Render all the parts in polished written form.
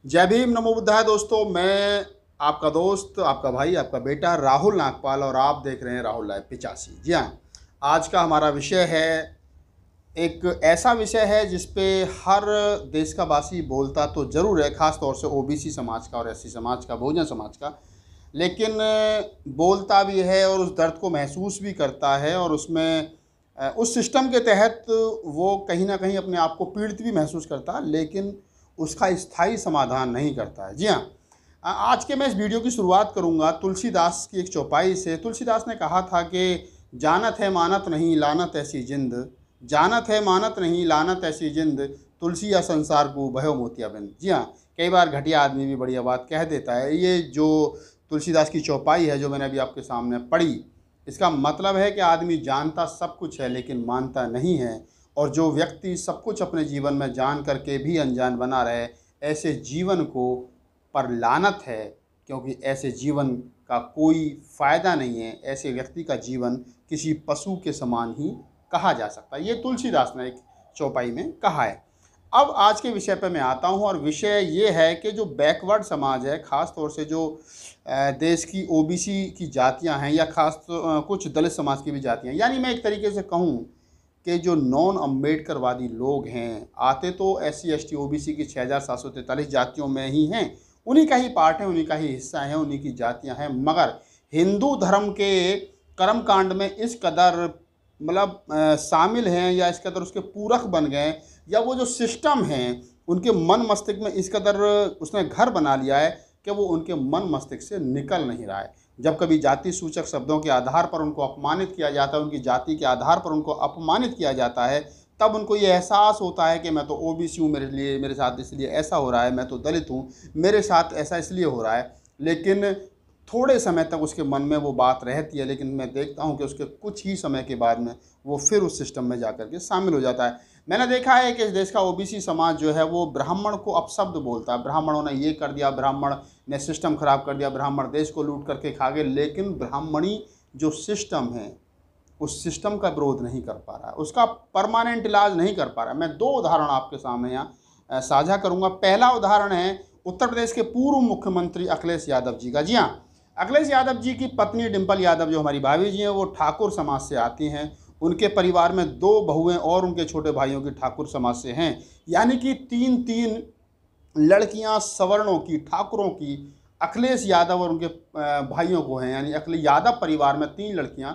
जय भीम, नमो बुद्धाय। दोस्तों, मैं आपका दोस्त, आपका भाई, आपका बेटा राहुल नागपाल और आप देख रहे हैं राहुल लाइव 85। जी हाँ, आज का हमारा विषय है, एक ऐसा विषय है जिस पे हर देश का वासी बोलता तो ज़रूर है, ख़ास तौर से ओबीसी समाज का और एससी समाज का, बहुजन समाज का। लेकिन बोलता भी है और उस दर्द को महसूस भी करता है और उसमें उस सिस्टम के तहत वो कहीं ना कहीं अपने आप को पीड़ित भी महसूस करता है, लेकिन उसका स्थायी समाधान नहीं करता है। जी हाँ, आज के मैं इस वीडियो की शुरुआत करूंगा तुलसीदास की एक चौपाई से। तुलसीदास ने कहा था कि जानत है मानत नहीं लानत ऐसी जिंद, जानत है मानत नहीं लानत ऐसी जिंद, तुलसी या संसार को भयो मोतियाबिंद। जी हाँ, कई बार घटिया आदमी भी बढ़िया बात कह देता है। ये जो तुलसीदास की चौपाई है जो मैंने अभी आपके सामने पढ़ी, इसका मतलब है कि आदमी जानता सब कुछ है लेकिन मानता नहीं है, और जो व्यक्ति सब कुछ अपने जीवन में जान करके भी अनजान बना रहे, ऐसे जीवन को पर लानत है, क्योंकि ऐसे जीवन का कोई फ़ायदा नहीं है। ऐसे व्यक्ति का जीवन किसी पशु के समान ही कहा जा सकता है। ये तुलसीदास ने एक चौपाई में कहा है। अब आज के विषय पर मैं आता हूँ, और विषय ये है कि जो बैकवर्ड समाज है, ख़ास तौर से जो देश की ओबीसी की जातियाँ हैं, या कुछ दलित समाज की भी जातियाँ, यानी मैं एक तरीके से कहूँ कि जो नॉन अम्बेडकरवादी लोग हैं, आते तो एससी एसटी ओबीसी की 6743 जातियों में ही हैं, उन्हीं का ही पार्ट है, उन्हीं का ही हिस्सा है, उन्हीं की जातियां हैं। मगर हिंदू धर्म के कर्मकांड में इस कदर मतलब शामिल हैं, या इस कदर उसके पूरक बन गए, या वो जो सिस्टम हैं उनके मन मस्तिष्क में इस कदर उसने घर बना लिया है कि वो उनके मन मस्तिष्क से निकल नहीं रहा है। जब कभी जाति सूचक शब्दों के आधार पर उनको अपमानित किया जाता है, उनकी जाति के आधार पर उनको अपमानित किया जाता है, तब उनको ये एहसास होता है कि मैं तो ओबीसी हूँ, मेरे साथ इसलिए ऐसा हो रहा है, मैं तो दलित हूँ, मेरे साथ ऐसा इसलिए हो रहा है। लेकिन थोड़े समय तक उसके मन में वो बात रहती है, लेकिन मैं देखता हूँ कि उसके कुछ ही समय के बाद में वो फिर उस सिस्टम में जा कर के शामिल हो जाता है। मैंने देखा है कि इस देश का ओबीसी समाज जो है वो ब्राह्मण को अपशब्द बोलता है, ब्राह्मणों ने ये कर दिया, ब्राह्मण ने सिस्टम खराब कर दिया, ब्राह्मण देश को लूट करके खा गए। लेकिन ब्राह्मणी जो सिस्टम है उस सिस्टम का विरोध नहीं कर पा रहा है, उसका परमानेंट इलाज नहीं कर पा रहा है। मैं दो उदाहरण आपके सामने यहाँ साझा करूँगा। पहला उदाहरण है उत्तर प्रदेश के पूर्व मुख्यमंत्री अखिलेश यादव जी का। जी हाँ, अखिलेश यादव जी की पत्नी डिम्पल यादव, जो हमारी भाभी जी हैं, वो ठाकुर समाज से आती हैं। उनके परिवार में 2 बहुएं और उनके छोटे भाइयों की ठाकुर समाज से हैं, यानी कि 3-3 लड़कियां सवर्णों की, ठाकुरों की अखिलेश यादव और उनके भाइयों को हैं। यानी अखिलेश यादव परिवार में 3 लड़कियां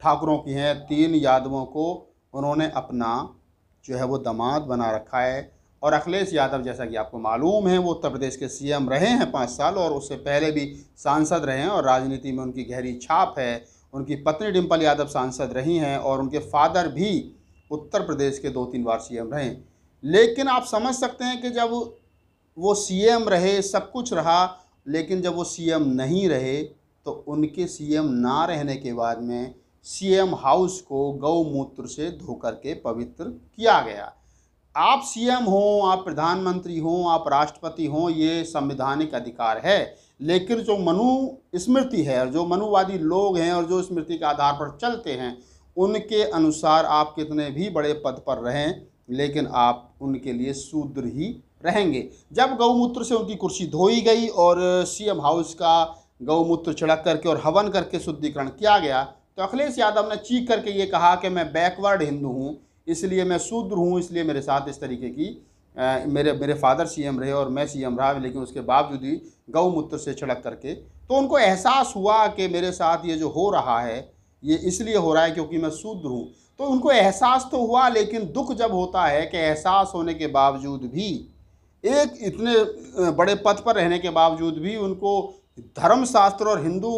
ठाकुरों की हैं। 3 यादवों को उन्होंने अपना जो है वो दामाद बना रखा है। और अखिलेश यादव, जैसा कि आपको मालूम है, वो उत्तर प्रदेश के सीएम रहे हैं 5 साल, और उससे पहले भी सांसद रहे हैं, और राजनीति में उनकी गहरी छाप है। उनकी पत्नी डिम्पल यादव सांसद रही हैं, और उनके फादर भी उत्तर प्रदेश के 2-3 बार सीएम रहे। लेकिन आप समझ सकते हैं कि जब वो सीएम रहे, सब कुछ रहा, लेकिन जब वो सीएम नहीं रहे तो उनके सीएम ना रहने के बाद में सीएम हाउस को गौमूत्र से धो करके पवित्र किया गया। आप सीएम हो, आप प्रधानमंत्री हो, आप राष्ट्रपति हो, ये संवैधानिक अधिकार है। लेकिन जो मनु स्मृति है, और जो मनुवादी लोग हैं और जो स्मृति के आधार पर चलते हैं, उनके अनुसार आप कितने भी बड़े पद पर रहें, लेकिन आप उनके लिए शूद्र ही रहेंगे। जब गौमूत्र से उनकी कुर्सी धोई गई और सीएम हाउस का गौमूत्र छिड़क करके और हवन करके शुद्धिकरण किया गया, तो अखिलेश यादव ने चीख करके ये कहा कि मैं बैकवर्ड हिंदू हूँ, इसलिए मैं शूद्र हूँ, इसलिए मेरे साथ इस तरीके की मेरे फादर सीएम रहे और मैं सीएम रहा, लेकिन उसके बावजूद भी गौमूत्र से छिड़क करके। तो उनको एहसास हुआ कि मेरे साथ ये जो हो रहा है ये इसलिए हो रहा है क्योंकि मैं शूद्र हूँ। तो उनको एहसास तो हुआ, लेकिन दुख जब होता है कि एहसास होने के बावजूद भी, एक इतने बड़े पद पर रहने के बावजूद भी, उनको धर्मशास्त्र और हिंदू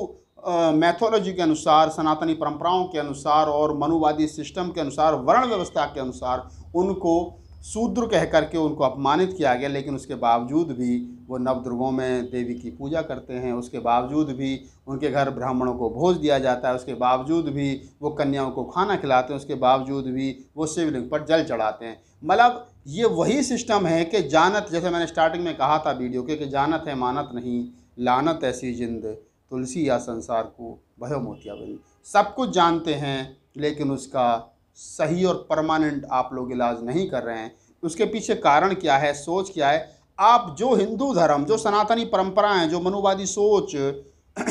मैथोलॉजी के अनुसार, सनातनी परंपराओं के अनुसार और मनुवादी सिस्टम के अनुसार, वर्ण व्यवस्था के अनुसार उनको शूद्र कह करके उनको अपमानित किया गया। लेकिन उसके बावजूद भी वो नवदुर्गों में देवी की पूजा करते हैं, उसके बावजूद भी उनके घर ब्राह्मणों को भोज दिया जाता है, उसके बावजूद भी वो कन्याओं को खाना खिलाते हैं, उसके बावजूद भी वो शिवलिंग पर जल चढ़ाते हैं। मतलब ये वही सिस्टम है कि जानत, जैसे मैंने स्टार्टिंग में कहा था वीडियो के, कि जानत है मानत नहीं लानत ऐसी जिंद, तुलसी या संसार को भयो मोतियाबिंद। सब कुछ जानते हैं, लेकिन उसका सही और परमानेंट आप लोग इलाज नहीं कर रहे हैं। उसके पीछे कारण क्या है, सोच क्या है, आप जो हिंदू धर्म, जो सनातनी परंपराएं, जो मनुवादी सोच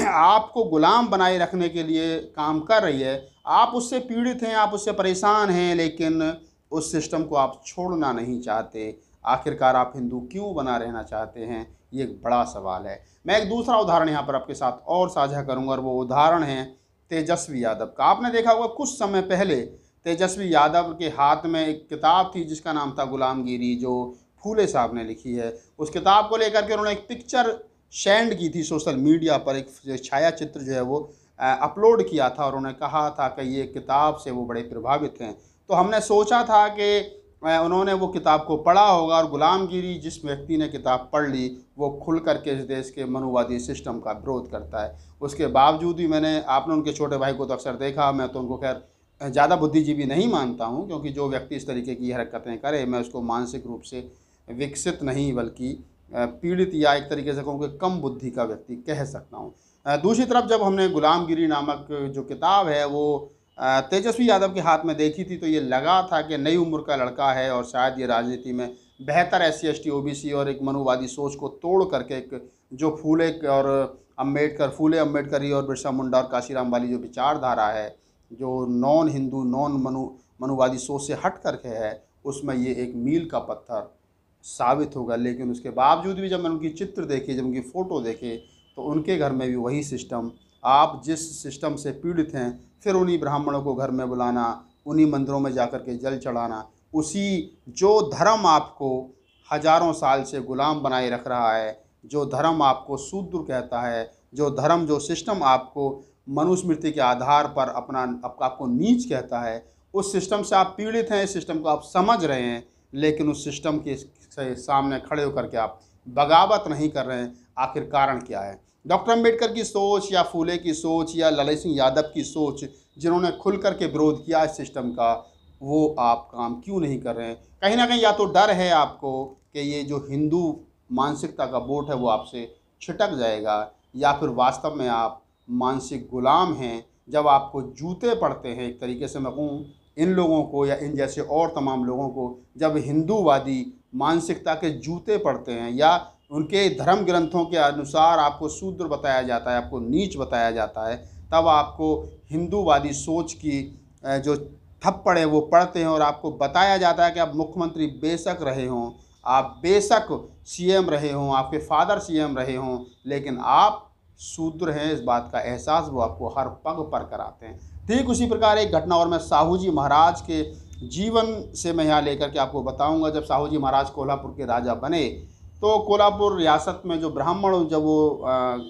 आपको गुलाम बनाए रखने के लिए काम कर रही है, आप उससे पीड़ित हैं, आप उससे परेशान हैं, लेकिन उस सिस्टम को आप छोड़ना नहीं चाहते। आखिरकार आप हिंदू क्यों बना रहना चाहते हैं, ये एक बड़ा सवाल है। मैं एक दूसरा उदाहरण यहाँ पर आपके साथ और साझा करूँगा, और वो उदाहरण है तेजस्वी यादव का। आपने देखा होगा कुछ समय पहले तेजस्वी यादव के हाथ में एक किताब थी जिसका नाम था गुलामगिरी, जो फूले साहब ने लिखी है। उस किताब को लेकर के उन्होंने एक पिक्चर सेंड की थी सोशल मीडिया पर, एक छाया चित्र जो है वो अपलोड किया था, और उन्होंने कहा था कि ये किताब से वो बड़े प्रभावित हैं। तो हमने सोचा था कि उन्होंने वो किताब को पढ़ा होगा, और गुलामगिरी जिस व्यक्ति ने किताब पढ़ ली वो खुल करके इस देश के मनुवादी सिस्टम का विरोध करता है। उसके बावजूद भी आपने उनके छोटे भाई को तो अक्सर देखा, मैं तो उनको खैर ज़्यादा बुद्धिजीवी नहीं मानता हूँ, क्योंकि जो व्यक्ति इस तरीके की हरकतें करे मैं उसको मानसिक रूप से विकसित नहीं बल्कि पीड़ित, या एक तरीके से कहूँ कि कम बुद्धि का व्यक्ति कह सकता हूँ। दूसरी तरफ जब हमने गुलामगिरी नामक जो किताब है वो तेजस्वी यादव के हाथ में देखी थी, तो ये लगा था कि नई उम्र का लड़का है और शायद ये राजनीति में बेहतर SC ST OBC और एक मनुवादी सोच को तोड़ करके एक जो फूले अम्बेडकरी और बिरसा मुंडा और काशीराम वाली जो विचारधारा है, जो नॉन हिंदू नॉन मनुवादी सोच से हट करके है, उसमें ये एक मील का पत्थर साबित होगा। लेकिन उसके बावजूद भी जब मैंने उनकी चित्र देखे, जब उनकी फ़ोटो देखे, तो उनके घर में भी वही सिस्टम, आप जिस सिस्टम से पीड़ित हैं, फिर उन्हीं ब्राह्मणों को घर में बुलाना, उन्हीं मंदिरों में जाकर के जल चढ़ाना, उसी जो धर्म आपको हजारों साल से गुलाम बनाए रख रहा है, जो धर्म आपको शूद्र कहता है, जो धर्म जो सिस्टम आपको मनुस्मृति के आधार पर आपको नीच कहता है, उस सिस्टम से आप पीड़ित हैं, इस सिस्टम को आप समझ रहे हैं, लेकिन उस सिस्टम के सामने खड़े होकर के आप बगावत नहीं कर रहे हैं। आखिर कारण क्या है? डॉक्टर अंबेडकर की सोच या फूले की सोच या ललित सिंह यादव की सोच, जिन्होंने खुल कर के विरोध किया इस सिस्टम का, वो आप काम क्यों नहीं कर रहे हैं? कहीं ना कहीं या तो डर है आपको कि ये जो हिंदू मानसिकता का बोट है वो आपसे छिटक जाएगा, या फिर वास्तव में आप मानसिक गुलाम हैं। जब आपको जूते पड़ते हैं, एक तरीके से मैं कहूँ इन लोगों को या इन जैसे और तमाम लोगों को, जब हिंदूवादी मानसिकता के जूते पड़ते हैं या उनके धर्म ग्रंथों के अनुसार आपको शूद्र बताया जाता है, आपको नीच बताया जाता है, तब आपको हिंदूवादी सोच की जो थप्पड़ है वो पड़ते हैं, और आपको बताया जाता है कि आप मुख्यमंत्री बेशक रहे हों, आप बेशक CM रहे हों, आपके फादर CM रहे हों, लेकिन आप शूद्र हैं, इस बात का एहसास वो आपको हर पग पर कराते हैं। ठीक उसी प्रकार एक घटना और मैं साहू जी महाराज के जीवन से मैं यहाँ लेकर के आपको बताऊंगा। जब साहू जी महाराज कोल्हापुर के राजा बने, तो कोल्हापुर रियासत में जो ब्राह्मण, जब वो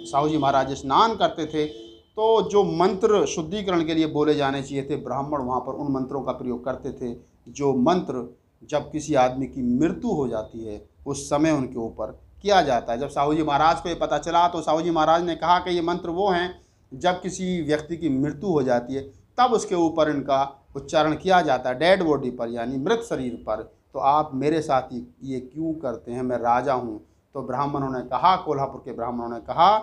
साहू जी महाराज स्नान करते थे, तो जो मंत्र शुद्धिकरण के लिए बोले जाने चाहिए थे, ब्राह्मण वहाँ पर उन मंत्रों का प्रयोग करते थे, जो मंत्र जब किसी आदमी की मृत्यु हो जाती है उस समय उनके ऊपर किया जाता है। जब साहू जी महाराज को ये पता चला, तो साहू जी महाराज ने कहा कि ये मंत्र वो हैं, जब किसी व्यक्ति की मृत्यु हो जाती है तब उसके ऊपर इनका उच्चारण किया जाता है, डेड बॉडी पर यानी मृत शरीर पर। तो आप मेरे साथ ये क्यों करते हैं, मैं राजा हूँ। तो ब्राह्मणों ने कहा, कोल्हापुर के ब्राह्मणों ने कहा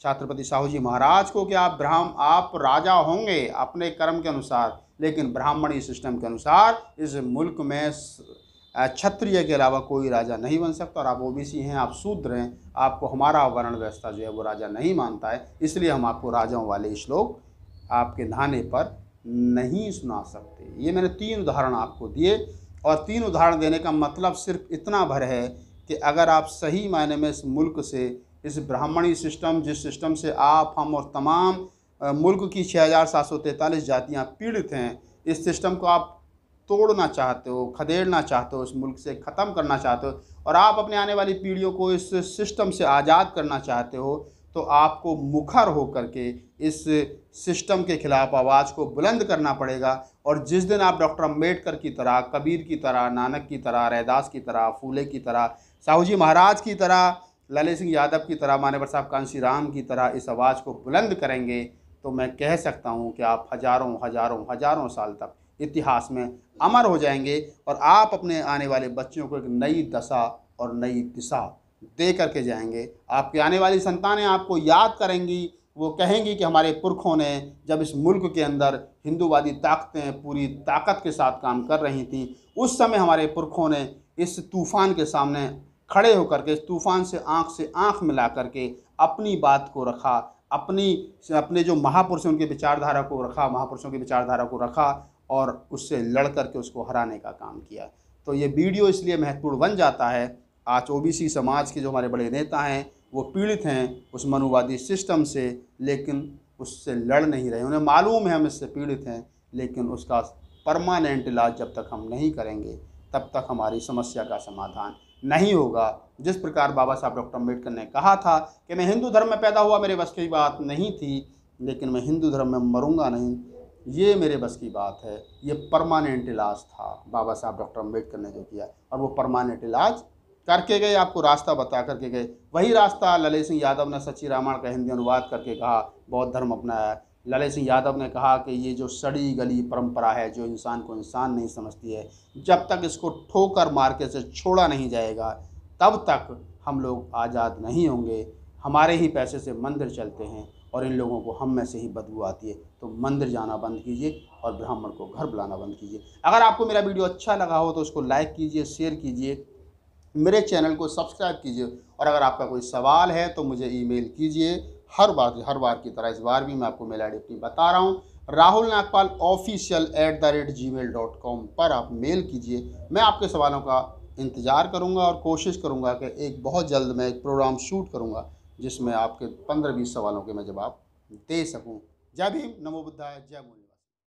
छत्रपति साहू जी महाराज को कि आप राजा होंगे अपने कर्म के अनुसार, लेकिन ब्राह्मणी सिस्टम के अनुसार इस मुल्क में क्षत्रिय के अलावा कोई राजा नहीं बन सकता, और आप OBC हैं, आप शूद्र हैं, आपको हमारा वर्ण व्यवस्था जो है वो राजा नहीं मानता है, इसलिए हम आपको राजाओं वाले श्लोक आपके नहाने पर नहीं सुना सकते। ये मैंने 3 उदाहरण आपको दिए, और 3 उदाहरण देने का मतलब सिर्फ इतना भर है कि अगर आप सही मायने में इस मुल्क से, इस ब्राह्मणी सिस्टम, जिस सिस्टम से आप, हम और तमाम मुल्क की 6743 जातियाँ पीड़ित हैं, इस सिस्टम को आप तोड़ना चाहते हो, खदेड़ना चाहते हो, इस मुल्क से ख़त्म करना चाहते हो, और आप अपने आने वाली पीढ़ियों को इस सिस्टम से आज़ाद करना चाहते हो, तो आपको मुखर होकर के इस सिस्टम के ख़िलाफ़ आवाज़ को बुलंद करना पड़ेगा। और जिस दिन आप डॉक्टर अंबेडकर की तरह, कबीर की तरह, नानक की तरह, रैदास की तरह, फूले की तरह, साहू जी महाराज की तरह, ललित सिंह यादव की तरह, मान्यवर साहब कांशीराम की तरह इस आवाज़ को बुलंद करेंगे, तो मैं कह सकता हूँ कि आप हज़ारों हज़ारों हज़ारों साल तक इतिहास में अमर हो जाएंगे, और आप अपने आने वाले बच्चों को एक नई दशा और नई दिशा दे करके जाएंगे। आपकी आने वाली संतानें आपको याद करेंगी, वो कहेंगी कि हमारे पुरखों ने जब इस मुल्क के अंदर हिंदूवादी ताकतें पूरी ताकत के साथ काम कर रही थीं, उस समय हमारे पुरखों ने इस तूफ़ान के सामने खड़े होकर के इस तूफ़ान से आँख मिला करके अपनी बात को रखा, अपने जो महापुरुषों उनके विचारधारा को रखा, महापुरुषों की विचारधारा को रखा और उससे लड़ करके उसको हराने का काम किया। तो ये वीडियो इसलिए महत्वपूर्ण बन जाता है, आज ओबीसी समाज के जो हमारे बड़े नेता हैं वो पीड़ित हैं उस मनुवादी सिस्टम से, लेकिन उससे लड़ नहीं रहे। उन्हें मालूम है हम इससे पीड़ित हैं, लेकिन उसका परमानेंट इलाज जब तक हम नहीं करेंगे तब तक हमारी समस्या का समाधान नहीं होगा। जिस प्रकार बाबा साहब डॉक्टर अम्बेडकर ने कहा था कि मैं हिंदू धर्म में पैदा हुआ, मेरे बस की बात नहीं थी, लेकिन मैं हिंदू धर्म में मरूंगा नहीं, ये मेरे बस की बात है। ये परमानेंट इलाज था बाबा साहब डॉक्टर अम्बेडकर ने जो किया, और वो परमानेंट इलाज करके गए, आपको रास्ता बता करके गए। वही रास्ता ललित सिंह यादव ने सच्ची रामायण का हिंदी अनुवाद करके कहा, बौद्ध धर्म अपनाया। ललित सिंह यादव ने कहा कि ये जो सड़ी गली परंपरा है जो इंसान को इंसान नहीं समझती है, जब तक इसको ठोकर मार के से छोड़ा नहीं जाएगा तब तक हम लोग आज़ाद नहीं होंगे। हमारे ही पैसे से मंदिर चलते हैं और इन लोगों को हम में से ही बदबू आती है, तो मंदिर जाना बंद कीजिए और ब्राह्मण को घर बुलाना बंद कीजिए। अगर आपको मेरा वीडियो अच्छा लगा हो तो उसको लाइक कीजिए, शेयर कीजिए, मेरे चैनल को सब्सक्राइब कीजिए, और अगर आपका कोई सवाल है तो मुझे ईमेल कीजिए। हर बार की तरह इस बार भी मैं आपको मेल आई डी बता रहा हूँ, rahulnagpal@gmail.com पर आप मेल कीजिए। मैं आपके सवालों का इंतज़ार करूँगा और कोशिश करूँगा कि एक बहुत जल्द मैं एक प्रोग्राम शूट करूँगा जिसमें आपके 15-20 सवालों के मैं जवाब दे सकूँ। जय भीम, नमो बुद्धाय, जय मूल्य।